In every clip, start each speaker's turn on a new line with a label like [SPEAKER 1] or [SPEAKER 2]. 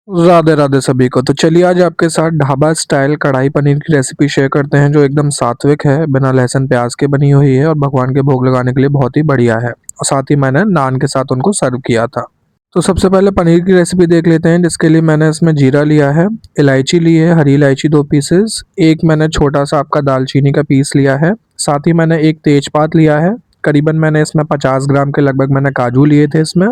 [SPEAKER 1] राधे राधे सभी को। तो चलिए आज आपके साथ ढाबा स्टाइल कढ़ाई पनीर की रेसिपी शेयर करते हैं जो एकदम सात्विक है, बिना लहसुन प्याज के बनी हुई है और भगवान के भोग लगाने के लिए बहुत ही बढ़िया है। और साथ ही मैंने नान के साथ उनको सर्व किया था। तो सबसे पहले पनीर की रेसिपी देख लेते हैं, जिसके लिए मैंने इसमें जीरा लिया है, इलायची ली है, हरी इलायची 2 पीसेस, एक मैंने छोटा सा आपका दालचीनी का पीस लिया है, साथ ही मैंने एक तेजपात लिया है, करीबन मैंने इसमें 50 ग्राम के लगभग मैंने काजू लिए थे इसमें,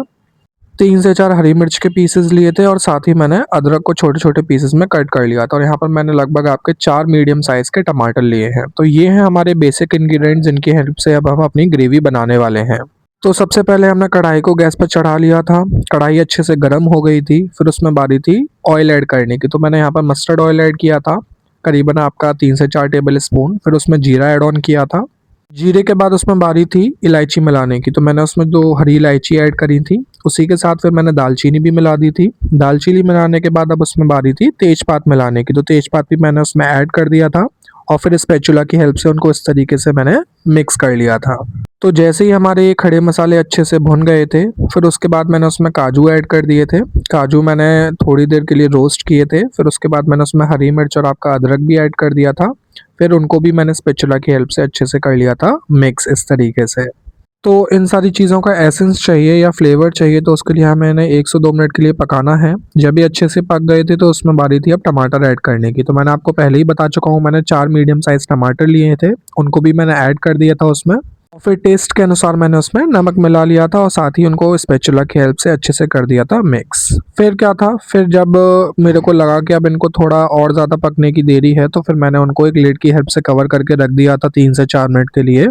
[SPEAKER 1] 3 से 4 हरी मिर्च के पीसेस लिए थे और साथ ही मैंने अदरक को छोटे-छोटे पीसेस में कट कर लिया था और यहाँ पर मैंने लगभग आपके 4 मीडियम साइज़ के टमाटर लिए हैं। तो ये हैं हमारे बेसिक इंग्रीडिएंट्स जिनकी हेल्प से अब हम अपनी ग्रेवी बनाने वाले हैं। तो सबसे पहले हमने कढ़ाई को गैस पर चढ़ा लिया था। कढ़ाई अच्छे से गर्म हो गई थी, फिर उसमें बारी थी ऑयल ऐड करने की। तो मैंने यहाँ पर मस्टर्ड ऑयल ऐड किया था, करीबन आपका 3 से 4 टेबल स्पून। फिर उसमें जीरा ऐड ऑन किया था। जीरे के बाद उसमें बारी थी इलायची मिलाने की, तो मैंने उसमें 2 हरी इलायची ऐड करी थी। उसी के साथ फिर मैंने दालचीनी भी मिला दी थी। दालचीनी मिलाने के बाद अब उसमें बारी थी तेजपात मिलाने की, तो तेजपात भी मैंने उसमें ऐड कर दिया था और फिर स्पैचुला की हेल्प से उनको इस तरीके से मैंने मिक्स कर लिया था। तो जैसे ही हमारे ये खड़े मसाले अच्छे से भुन गए थे, फिर उसके बाद मैंने उसमें काजू ऐड कर दिए थे। काजू मैंने थोड़ी देर के लिए रोस्ट किए थे, फिर उसके बाद मैंने उसमें हरी मिर्च और आपका अदरक भी ऐड कर दिया था। फिर उनको भी मैंने स्पैचुला की हेल्प से अच्छे से कर लिया था मिक्स इस तरीके से। तो इन सारी चीज़ों का एसेंस चाहिए या फ्लेवर चाहिए, तो उसके लिए मैंने 1 से 2 मिनट के लिए पकाना है। जब ये अच्छे से पक गए थे तो उसमें बारी थी अब टमाटर ऐड करने की। तो मैंने आपको पहले ही बता चुका हूँ, मैंने 4 मीडियम साइज़ टमाटर लिए थे, उनको भी मैंने ऐड कर दिया था उसमें और फिर टेस्ट के अनुसार मैंने उसमें नमक मिला लिया था और साथ ही उनको स्पैचुला की हेल्प से अच्छे से कर दिया था मिक्स। फिर क्या था, फिर जब मेरे को लगा कि अब इनको थोड़ा और ज़्यादा पकने की देरी है, तो फिर मैंने उनको एक लिड की हेल्प से कवर करके रख दिया था 3 से 4 मिनट के लिए।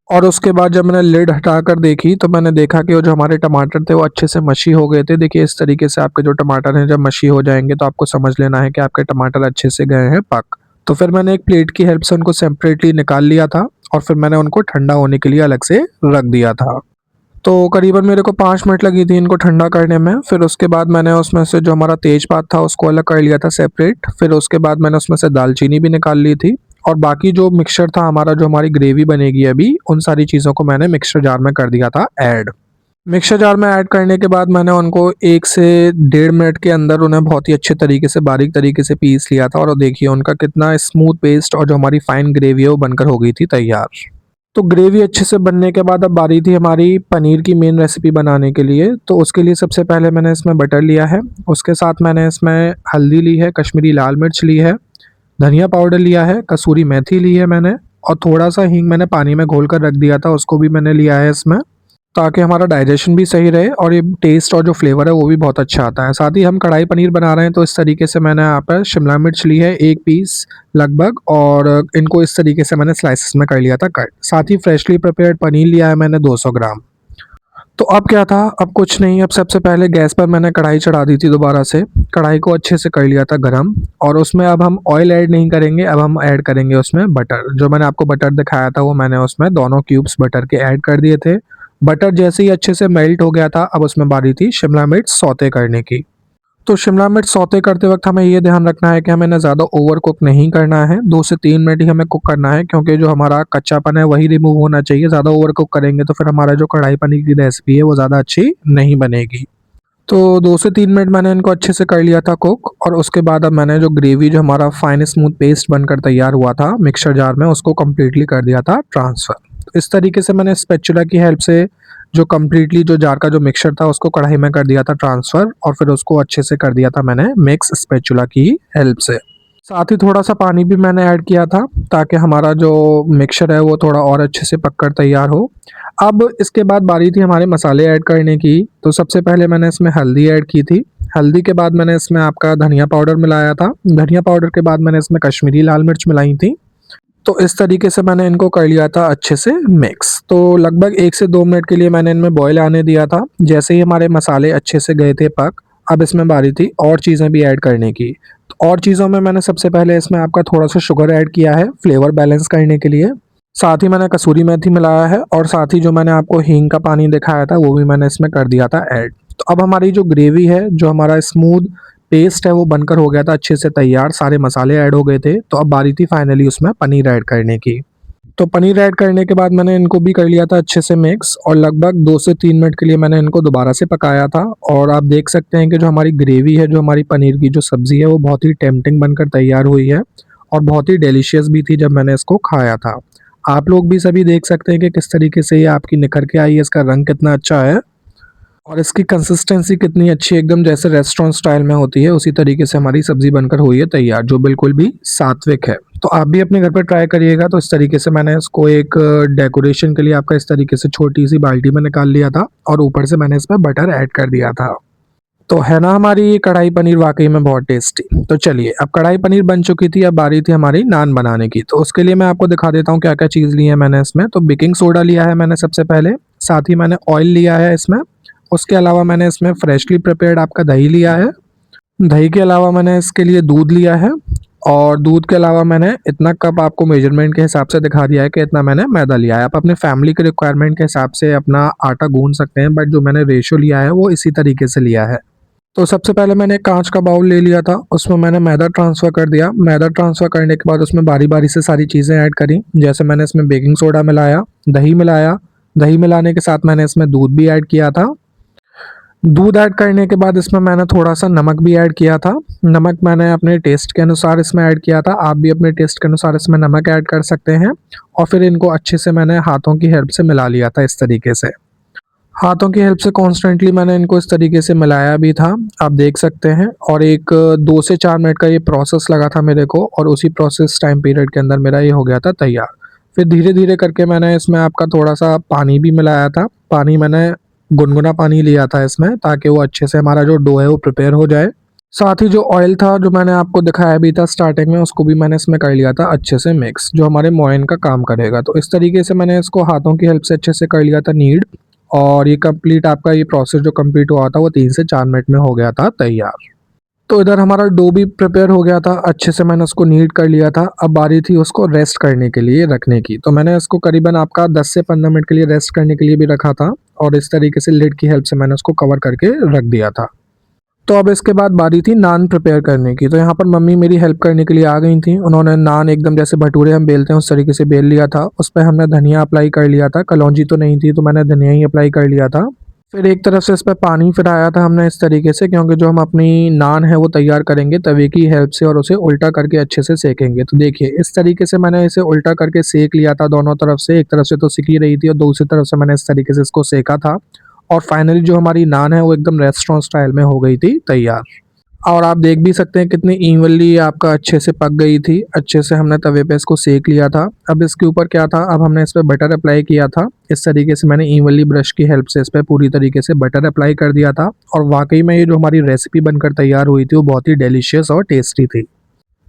[SPEAKER 1] और उसके बाद जब मैंने लिड हटाकर देखी, तो मैंने देखा कि वो जो हमारे टमाटर थे वो अच्छे से मशी हो गए थे। देखिए इस तरीके से आपके जो टमाटर हैं जब मशी हो जाएँगे, तो आपको समझ लेना है कि आपके टमाटर अच्छे से गए हैं पक। तो फिर मैंने एक प्लेट की हेल्प से उनको सेपरेटली निकाल लिया था और फिर मैंने उनको ठंडा होने के लिए अलग से रख दिया था। तो करीबन मेरे को 5 मिनट लगी थी इनको ठंडा करने में। फिर उसके बाद मैंने उसमें से जो हमारा तेजपात था उसको अलग कर लिया था सेपरेट। फिर उसके बाद मैंने उसमें से दालचीनी भी निकाल ली थी और बाकी जो मिक्सचर था हमारा, जो हमारी ग्रेवी बनेगी अभी, उन सारी चीज़ों को मैंने मिक्सर जार में कर दिया था ऐड। मिक्सर जार में ऐड करने के बाद मैंने उनको 1 से डेढ़ मिनट के अंदर उन्हें बहुत ही अच्छे तरीके से, बारीक तरीके से पीस लिया था और देखिए उनका कितना स्मूथ पेस्ट और जो हमारी फाइन ग्रेवी है वो बनकर हो गई थी तैयार। तो ग्रेवी अच्छे से बनने के बाद अब बारी थी हमारी पनीर की मेन रेसिपी बनाने के लिए। तो उसके लिए सबसे पहले मैंने इसमें बटर लिया है, उसके साथ मैंने इसमें हल्दी ली है, कश्मीरी लाल मिर्च ली है, धनिया पाउडर लिया है, कसूरी मेथी ली है मैंने और थोड़ा-सा हींग मैंने पानी में घोल कर रख दिया था, उसको भी मैंने लिया है इसमें, ताकि हमारा डाइजेशन भी सही रहे और ये टेस्ट और जो फ्लेवर है वो भी बहुत अच्छा आता है। साथ ही हम कढ़ाई पनीर बना रहे हैं, तो इस तरीके से मैंने यहाँ पर शिमला मिर्च ली है 1 पीस लगभग और इनको इस तरीके से मैंने स्लाइसेस में कर लिया था कट। साथ ही फ्रेशली प्रिपेयर्ड पनीर लिया है मैंने 200 ग्राम। तो अब क्या था, अब कुछ नहीं, अब सबसे पहले गैस पर मैंने कढ़ाई चढ़ा दी थी दोबारा से। कढ़ाई को अच्छे से कर लिया था गरम और उसमें अब हम ऑयल ऐड नहीं करेंगे, अब हम ऐड करेंगे उसमें बटर। जो मैंने आपको बटर दिखाया था वो मैंने उसमें दोनों क्यूब्स बटर के ऐड कर दिए थे। बटर जैसे ही अच्छे से मेल्ट हो गया था, अब उसमें बारी थी शिमला मिर्च सौते करने की। तो शिमला मिर्च सौते करते वक्त हमें ये ध्यान रखना है कि हमें ना ज़्यादा ओवर कुक नहीं करना है, 2 से 3 मिनट ही हमें कुक करना है, क्योंकि जो हमारा कच्चापन है वही रिमूव होना चाहिए। ज़्यादा ओवर कुक करेंगे तो फिर हमारा जो कढ़ाई पनीर की रेसिपी है वो ज़्यादा अच्छी नहीं बनेगी। तो 2 से 3 मिनट मैंने इनको अच्छे से कर लिया था कुक और उसके बाद अब मैंने जो ग्रेवी, जो हमारा फाइन स्मूथ पेस्ट बनकर तैयार हुआ था मिक्सर जार में, उसको कंप्लीटली कर दिया था ट्रांसफ़र। तो इस तरीके से मैंने स्पैचुला की हेल्प से जो कंप्लीटली जो जार का जो मिक्सचर था उसको कढ़ाई में कर दिया था ट्रांसफ़र और फिर उसको अच्छे से कर दिया था मैंने मिक्स स्पैचुला की हेल्प से। साथ ही थोड़ा-सा पानी भी मैंने ऐड किया था ताकि हमारा जो मिक्सचर है वो थोड़ा और अच्छे से पककर तैयार हो। अब इसके बाद बारी थी हमारे मसाले ऐड करने की। तो सबसे पहले मैंने इसमें हल्दी ऐड की थी। हल्दी के बाद मैंने इसमें आपका धनिया पाउडर मिलाया था। धनिया पाउडर के बाद मैंने इसमें कश्मीरी लाल मिर्च मिलाई थी। तो इस तरीके से मैंने इनको कर लिया था अच्छे से मिक्स। तो लगभग 1 से 2 मिनट के लिए मैंने इनमें बॉयल आने दिया था। जैसे ही हमारे मसाले अच्छे से गए थे पक, अब इसमें बारी थी और चीज़ें भी ऐड करने की। तो और चीज़ों में मैंने सबसे पहले इसमें आपका थोड़ा-सा शुगर ऐड किया है फ्लेवर बैलेंस करने के लिए। साथ ही मैंने कसूरी मेथी मिलाया है और साथ ही जो मैंने आपको हींग का पानी दिखाया था वो भी मैंने इसमें कर दिया था ऐड। तो अब हमारी जो ग्रेवी है, जो हमारा स्मूथ पेस्ट है वो बनकर हो गया था अच्छे से तैयार, सारे मसाले ऐड हो गए थे। तो अब बारी थी फाइनली उसमें पनीर ऐड करने की। तो पनीर ऐड करने के बाद मैंने इनको भी कर लिया था अच्छे से मिक्स और लगभग 2 से 3 मिनट के लिए मैंने इनको दोबारा से पकाया था। और आप देख सकते हैं कि जो हमारी ग्रेवी है, जो हमारी पनीर की जो सब्ज़ी है, वो बहुत ही टेम्प्टिंग बनकर तैयार हुई है और बहुत ही डिलीशियस भी थी जब मैंने इसको खाया था। आप लोग भी सभी देख सकते हैं कि किस तरीके से ये आपकी निखर के आई है, इसका रंग कितना अच्छा है और इसकी कंसिस्टेंसी कितनी अच्छी है, एकदम जैसे रेस्टोरेंट स्टाइल में होती है उसी तरीके से हमारी सब्ज़ी बनकर हुई है तैयार, जो बिल्कुल भी सात्विक है। तो आप भी अपने घर पे ट्राई करिएगा। तो इस तरीके से मैंने इसको एक डेकोरेशन के लिए आपका इस तरीके से छोटी-सी बाल्टी में निकाल लिया था और ऊपर से मैंने इसमें बटर ऐड कर दिया था। तो है ना हमारी ये कढ़ाई पनीर वाक़ई में बहुत टेस्टी। तो चलिए, अब कढ़ाई पनीर बन चुकी थी, अब बारी थी हमारी नान बनाने की। तो उसके लिए मैं आपको दिखा देता हूँ क्या-क्या चीज़ ली है मैंने इसमें। तो बेकिंग सोडा लिया है मैंने सबसे पहले, साथ ही मैंने ऑयल लिया है इसमें। उसके अलावा मैंने इसमें फ्रेशली प्रिपेयर्ड आपका दही लिया है। दही के अलावा मैंने इसके लिए दूध लिया है और दूध के अलावा मैंने इतना कप आपको मेजरमेंट के हिसाब से दिखा दिया है कि इतना मैंने मैदा लिया है। आप अपने फैमिली के रिक्वायरमेंट के हिसाब से अपना आटा गूँध सकते हैं, बट जो मैंने रेशियो लिया है वो इसी तरीके से लिया है। तो सबसे पहले मैंने एक काँच का बाउल ले लिया था, उसमें मैंने मैदा ट्रांसफ़र कर दिया। मैदा ट्रांसफ़र करने के बाद उसमें बारी-बारी से सारी चीज़ें ऐड करी। जैसे मैंने इसमें बेकिंग सोडा मिलाया, दही मिलाया, दही मिलाने के साथ मैंने इसमें दूध भी ऐड किया था। दूध ऐड करने के बाद इसमें मैंने थोड़ा-सा नमक भी ऐड किया था। नमक मैंने अपने टेस्ट के अनुसार इसमें ऐड किया था। आप भी अपने टेस्ट के अनुसार इसमें नमक ऐड कर सकते हैं और फिर इनको अच्छे से मैंने हाथों की हेल्प से मिला लिया था इस तरीके से। हाथों की हेल्प से कॉन्स्टेंटली मैंने इनको इस तरीके से मिलाया भी था, आप देख सकते हैं। और एक 2 से 4 मिनट का ये प्रोसेस लगा था मेरे को और उसी प्रोसेस टाइम पीरियड के अंदर मेरा ये हो गया था तैयार। फिर धीरे-धीरे करके मैंने इसमें आपका थोड़ा-सा पानी भी मिलाया था। पानी मैंने गुनगुना पानी लिया था इसमें, ताकि वो अच्छे से हमारा जो डो है वो प्रिपेयर हो जाए। साथ ही जो ऑयल था, जो मैंने आपको दिखाया भी था स्टार्टिंग में, उसको भी मैंने इसमें कर लिया था अच्छे से मिक्स, जो हमारे मोयन का काम करेगा। तो इस तरीके से मैंने इसको हाथों की हेल्प से अच्छे से कर लिया था नीड और ये कंप्लीट आपका ये प्रोसेस जो कंप्लीट हुआ था वो 3 से 4 मिनट में हो गया था तैयार। तो इधर हमारा डो भी प्रिपेयर हो गया था, अच्छे से मैंने उसको नीड कर लिया था। अब बारी थी उसको रेस्ट करने के लिए रखने की। तो मैंने इसको करीबन आपका 10 से 15 मिनट के लिए रेस्ट करने के लिए भी रखा था और इस तरीके से लिड की हेल्प से मैंने उसको कवर करके रख दिया था। तो अब इसके बाद बारी थी नान प्रिपेयर करने की। तो यहाँ पर मम्मी मेरी हेल्प करने के लिए आ गई थी। उन्होंने नान एकदम जैसे भटूरे हम बेलते हैं उस तरीके से बेल लिया था। उस पे हमने धनिया अप्लाई कर लिया था, कलौंजी तो नहीं थी तो मैंने धनिया ही अप्लाई कर लिया था। फिर एक तरफ से इस पे पानी फिराया था हमने इस तरीके से, क्योंकि जो हम अपनी नान है वो तैयार करेंगे तवे की हेल्प से और उसे उल्टा करके अच्छे से सेकेंगे। तो देखिए इस तरीके से मैंने इसे उल्टा करके सेक लिया था दोनों तरफ से। एक तरफ से तो सिक ही रही थी और दूसरी तरफ से मैंने इस तरीके से इसको सेका था और फाइनली जो हमारी नान है वो एकदम रेस्टोरेंट स्टाइल में हो गई थी तैयार। और आप देख भी सकते हैं कितनी इवनली आपका अच्छे से पक गई थी। अच्छे से हमने तवे पे इसको सेक लिया था। अब इसके ऊपर क्या था, अब हमने इस पे बटर अप्लाई किया था। इस तरीके से मैंने इवनली ब्रश की हेल्प से इस पे पूरी तरीके से बटर अप्लाई कर दिया था और वाक़ई में ये जो हमारी रेसिपी बनकर तैयार हुई थी वो बहुत ही डिलीशियस और टेस्टी थी।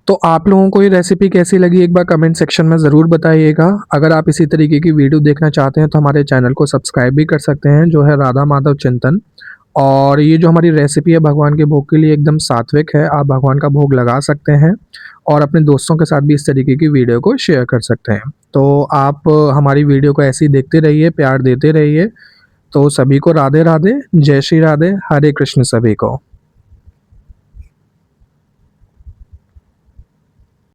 [SPEAKER 1] तो आप लोगों को ये रेसिपी कैसी लगी एक बार कमेंट सेक्शन में ज़रूर बताइएगा। अगर आप इसी तरीके की वीडियो देखना चाहते हैं तो हमारे चैनल को सब्सक्राइब भी कर सकते हैं, जो है राधा माधव चिंतन। और ये जो हमारी रेसिपी है भगवान के भोग के लिए एकदम सात्विक है, आप भगवान का भोग लगा सकते हैं और अपने दोस्तों के साथ भी इस तरीके की वीडियो को शेयर कर सकते हैं। तो आप हमारी वीडियो को ऐसे ही देखते रहिए, प्यार देते रहिए। तो सभी को राधे राधे, जय श्री राधे, हरे कृष्ण सभी को।